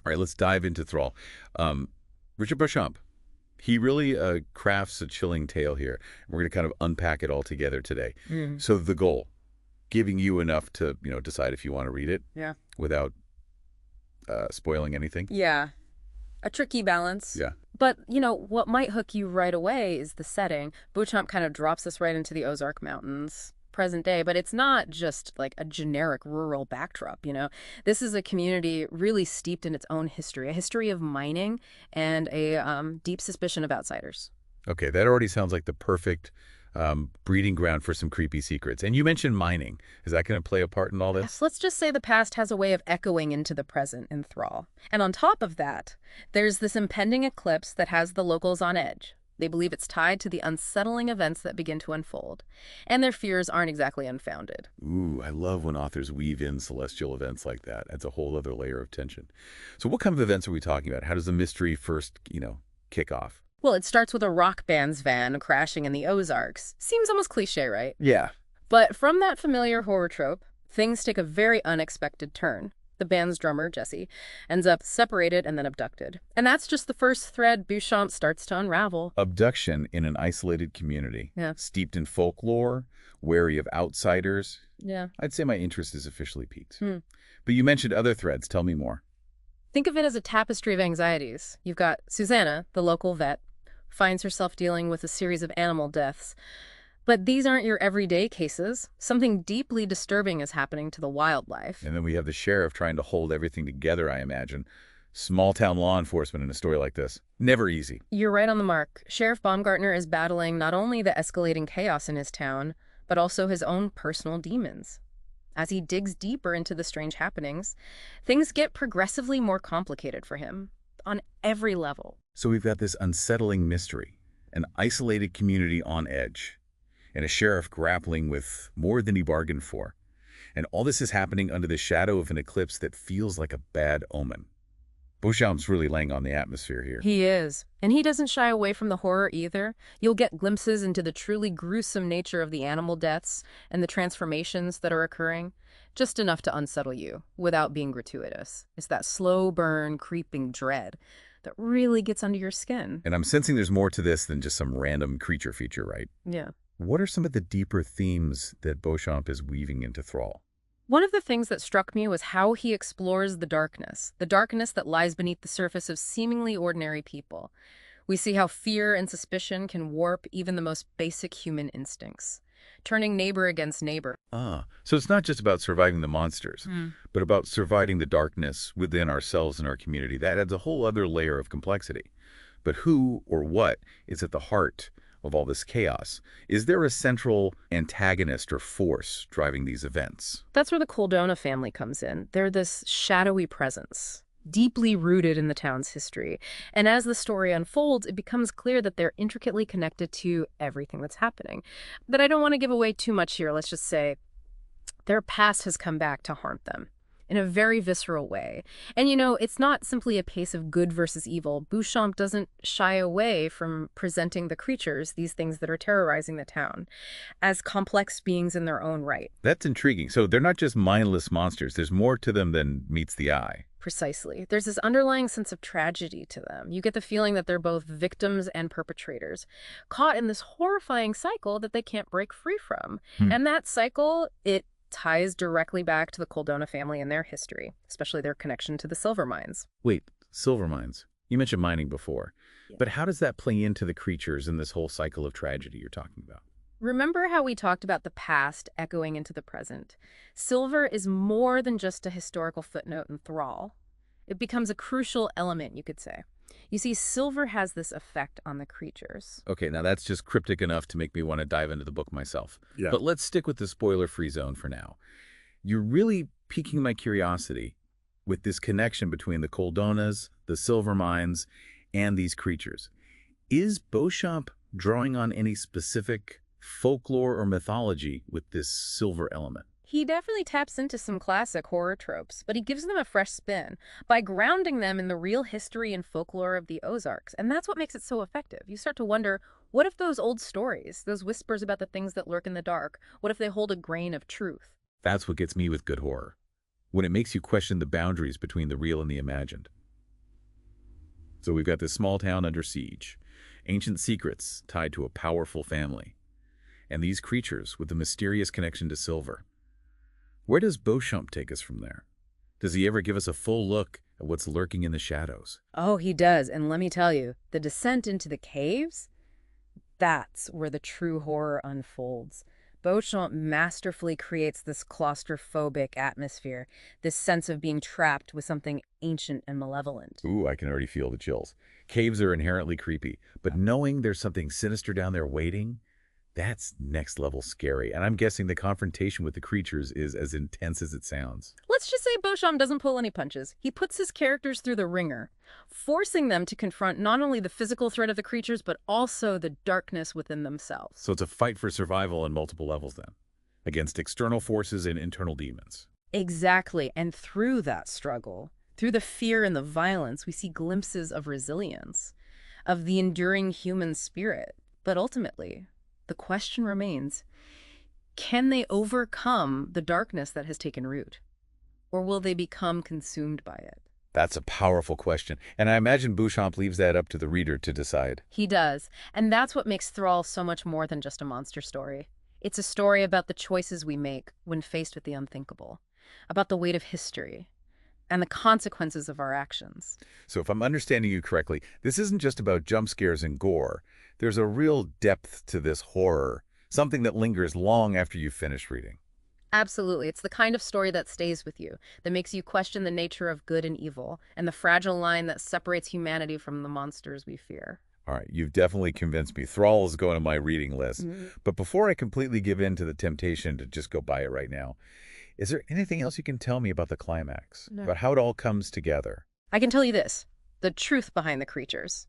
All right, let's dive into Thrall. Richard Beauchamp, he really crafts a chilling tale here. We're going to kind of unpack it all together today. So the goal, giving you enough to, decide if you want to read it Yeah. without spoiling anything. Yeah. A tricky balance. Yeah. But, what might hook you right away is the setting. Beauchamp kind of drops us right into the Ozark Mountains, present day, but it's not just like a generic rural backdrop. This is a community really steeped in its own history, a history of mining and a deep suspicion of outsiders. Okay, that already sounds like the perfect breeding ground for some creepy secrets. And you mentioned mining. Is that going to play a part in all this? Yes, let's just say the past has a way of echoing into the present in Thrall. And on top of that, there's this impending eclipse that has the locals on edge. They believe it's tied to the unsettling events that begin to unfold. And their fears aren't exactly unfounded. Ooh, I love when authors weave in celestial events like that. Adds a whole other layer of tension. So what kind of events are we talking about? How does the mystery first, kick off? Well, it starts with a rock band's van crashing in the Ozarks. Seems almost cliche, right? Yeah. But from that familiar horror trope, things take a very unexpected turn. The band's drummer, Jesse, ends up separated and then abducted. And that's just the first thread Beauchamp starts to unravel. Abduction in an isolated community. Yeah. Steeped in folklore, wary of outsiders. Yeah. I'd say my interest is officially piqued. But you mentioned other threads. Tell me more. Think of it as a tapestry of anxieties. You've got Susanna, the local vet, finds herself dealing with a series of animal deaths. But these aren't your everyday cases. Something deeply disturbing is happening to the wildlife. And then we have the sheriff trying to hold everything together, I imagine. Small-town law enforcement in a story like this. Never easy. You're right on the mark. Sheriff Baumgartner is battling not only the escalating chaos in his town, but also his own personal demons. As he digs deeper into the strange happenings, things get progressively more complicated for him, on every level. So we've got this unsettling mystery, an isolated community on edge, and a sheriff grappling with more than he bargained for. And all this is happening under the shadow of an eclipse that feels like a bad omen. Beauchamp's really laying on the atmosphere here. He is. And he doesn't shy away from the horror either. You'll get glimpses into the truly gruesome nature of the animal deaths and the transformations that are occurring, just enough to unsettle you without being gratuitous. It's that slow burn, creeping dread that really gets under your skin. And I'm sensing there's more to this than just some random creature feature, right? Yeah. What are some of the deeper themes that Beauchamp is weaving into Thrall? One of the things that struck me was how he explores the darkness that lies beneath the surface of seemingly ordinary people. We see how fear and suspicion can warp even the most basic human instincts, turning neighbor against neighbor. So it's not just about surviving the monsters, but about surviving the darkness within ourselves and our community. That adds a whole other layer of complexity. But who or what is at the heart of all this chaos? Is there a central antagonist or force driving these events? That's where the Coldona family comes in. They're this shadowy presence, deeply rooted in the town's history. And as the story unfolds, it becomes clear that they're intricately connected to everything that's happening. But I don't want to give away too much here. Let's just say their past has come back to haunt them in a very visceral way. And it's not simply a case of good versus evil. Beauchamp doesn't shy away from presenting the creatures, these things that are terrorizing the town, as complex beings in their own right. That's intriguing. So they're not just mindless monsters. There's more to them than meets the eye. Precisely. There's this underlying sense of tragedy to them. You get the feeling that they're both victims and perpetrators, caught in this horrifying cycle that they can't break free from. And that cycle, it ties directly back to the Coldona family and their history, especially their connection to the silver mines. Wait, silver mines. You mentioned mining before. Yeah. But how does that play into the creatures in this whole cycle of tragedy you're talking about? Remember how we talked about the past echoing into the present? Silver is more than just a historical footnote in Thrall. It becomes a crucial element, you could say. You see, silver has this effect on the creatures. Okay, now that's just cryptic enough to make me want to dive into the book myself. Yeah. But let's stick with the spoiler-free zone for now. You're really piquing my curiosity with this connection between the Coldonas, the silver mines, and these creatures. Is Beauchamp drawing on any specific folklore or mythology with this silver element? He definitely taps into some classic horror tropes, but he gives them a fresh spin by grounding them in the real history and folklore of the Ozarks. And that's what makes it so effective. You start to wonder, what if those old stories, those whispers about the things that lurk in the dark, what if they hold a grain of truth? That's what gets me with good horror, when it makes you question the boundaries between the real and the imagined. So we've got this small town under siege, ancient secrets tied to a powerful family, and these creatures with a mysterious connection to silver. Where does Beauchamp take us from there? Does he ever give us a full look at what's lurking in the shadows? Oh, he does. And let me tell you, the descent into the caves, that's where the true horror unfolds. Beauchamp masterfully creates this claustrophobic atmosphere, this sense of being trapped with something ancient and malevolent. Ooh, I can already feel the chills. Caves are inherently creepy, but knowing there's something sinister down there waiting, that's next level scary. And I'm guessing the confrontation with the creatures is as intense as it sounds. Let's just say Beauchamp doesn't pull any punches. He puts his characters through the ringer, forcing them to confront not only the physical threat of the creatures, but also the darkness within themselves. So it's a fight for survival on multiple levels then, against external forces and internal demons. Exactly. And through that struggle, through the fear and the violence, we see glimpses of resilience, of the enduring human spirit. But ultimately, the question remains, can they overcome the darkness that has taken root? Or will they become consumed by it? That's a powerful question, and I imagine Beauchamp leaves that up to the reader to decide. He does, and that's what makes Thrall so much more than just a monster story. It's a story about the choices we make when faced with the unthinkable, about the weight of history, and the consequences of our actions. So if I'm understanding you correctly, this isn't just about jump scares and gore. There's a real depth to this horror, something that lingers long after you've finished reading. Absolutely. It's the kind of story that stays with you, that makes you question the nature of good and evil, and the fragile line that separates humanity from the monsters we fear. All right, you've definitely convinced me. Thrall is going to my reading list. But before I completely give in to the temptation to just go buy it right now, is there anything else you can tell me about the climax? No. About how it all comes together? I can tell you this, the truth behind the creatures.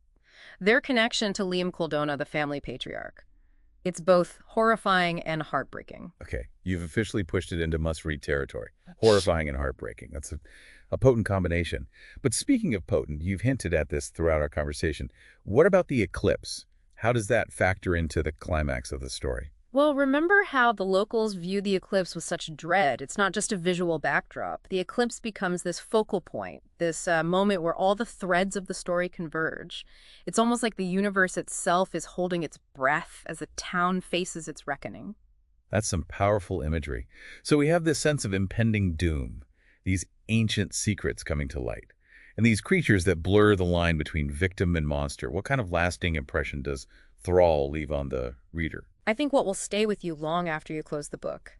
Their connection to Liam Coldona, the family patriarch. It's both horrifying and heartbreaking. Okay, you've officially pushed it into must-read territory. Horrifying and heartbreaking. That's a potent combination. But speaking of potent, you've hinted at this throughout our conversation. What about the eclipse? How does that factor into the climax of the story? Well, remember how the locals view the eclipse with such dread? It's not just a visual backdrop. The eclipse becomes this focal point, this moment where all the threads of the story converge. It's almost like the universe itself is holding its breath as the town faces its reckoning. That's some powerful imagery. So we have this sense of impending doom, these ancient secrets coming to light, and these creatures that blur the line between victim and monster. What kind of lasting impression does Thrall leave on the reader? I think what will stay with you long after you close the book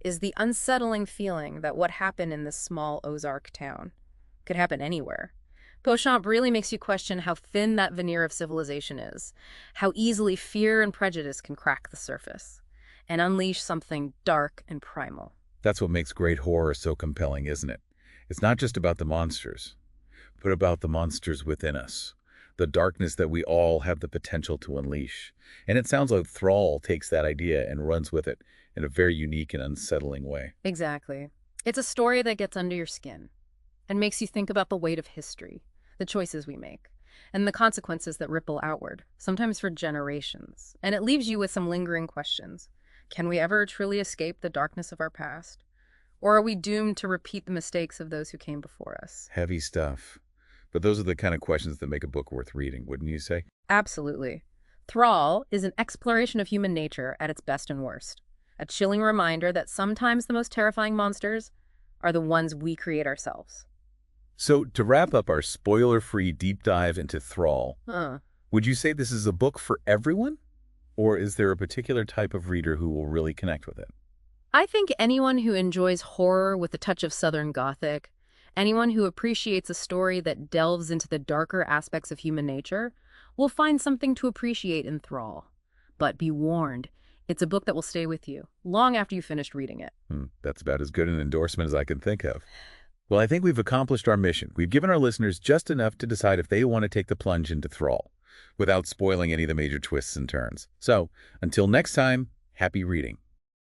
is the unsettling feeling that what happened in this small Ozark town could happen anywhere. Beauchamp really makes you question how thin that veneer of civilization is, how easily fear and prejudice can crack the surface and unleash something dark and primal. That's what makes great horror so compelling, isn't it? It's not just about the monsters, but about the monsters within us, the darkness that we all have the potential to unleash. And it sounds like Thrall takes that idea and runs with it in a very unique and unsettling way. Exactly. It's a story that gets under your skin and makes you think about the weight of history, the choices we make, and the consequences that ripple outward, sometimes for generations. And it leaves you with some lingering questions. Can we ever truly escape the darkness of our past? Or are we doomed to repeat the mistakes of those who came before us? Heavy stuff. But those are the kind of questions that make a book worth reading, wouldn't you say? Absolutely. Thrall is an exploration of human nature at its best and worst. A chilling reminder that sometimes the most terrifying monsters are the ones we create ourselves. So to wrap up our spoiler-free deep dive into Thrall, would you say this is a book for everyone? Or is there a particular type of reader who will really connect with it? I think anyone who enjoys horror with a touch of Southern Gothic, anyone who appreciates a story that delves into the darker aspects of human nature, will find something to appreciate in Thrall. But be warned, it's a book that will stay with you long after you've finished reading it. That's about as good an endorsement as I can think of. Well, I think we've accomplished our mission. We've given our listeners just enough to decide if they want to take the plunge into Thrall, without spoiling any of the major twists and turns. So, until next time, happy reading.